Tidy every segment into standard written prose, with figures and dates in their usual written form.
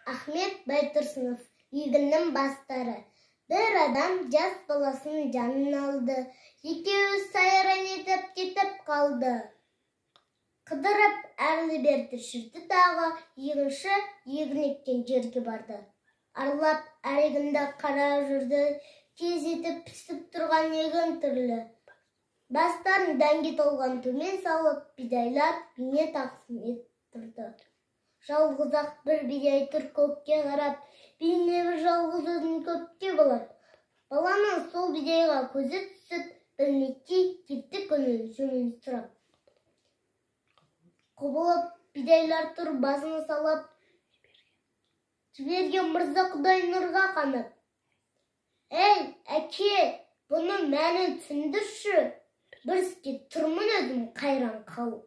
Ахмет Байтұрсынов, егіннің бастары. Bir adam жас баласының жанын алды. Екеуі сайран етіп кетіп қалды. Қыдырып әрлі-берді жүрді дағы, егінші егін еккен жерге барды. Арлап әрегінде қара жүрді, кез етіп пісіп тұрған егін түрлі. Бастарын дәнге толған төмен салып, бидайлар бине тақсым еттірді. Жалғыз-ақ бір бидай тұр көкке қарап, бине бір жалғыз өзін көпке болады. Баланың сол бидайға көзі түсіп, білмекке кетті көңіл жөнін сұрап. Құбылып бидайлар тұр басын салап, жіберген мырза Құдай нұрға қанып. Ей, әке, бұны мәні түсіндірші, бір іске тұрмын өзім қайран қалып.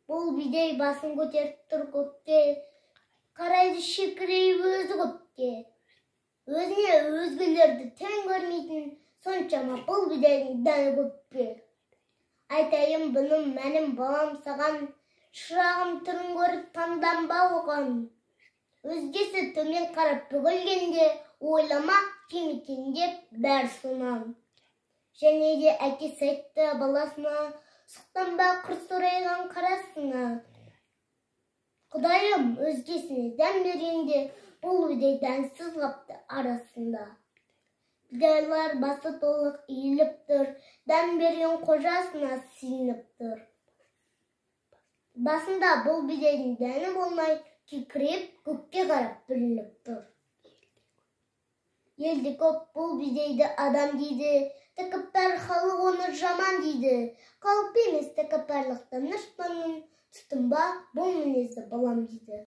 Бұл бидай басын көтеріп тұр көкке, қарайды шекірейіп өзі көпке. Өзіне өзгелерді тең көрмейтін, соншама бұл бидайдың дәні көппе. Айтайын бұның мәнім балам саған, шырағым түрін көріп таңданба оған. Өзгесі төмен қарап бүгілгенде, ойлама кем екен деп бәр сонан. Және де әкесі айтты баласына, сұқтанба құр сорайған қарасына. Құдайым өзгесіне дән бергенде, бұл бидай дәнсіз қапты арасында. Бидайлар басы толық иіліп тұр, дән берген қожасына сиынып тұр. Басында бұл бидайдың дәні болмай, кекіреп көкке қарап бүлініп тұр. Елді көп бұл бидайды адам дейді, тәкаппар халық оны жаман дейді. Қалып емес тәкаппарлықтан ышпанның, тұтынба бұл мінезді балам дейді.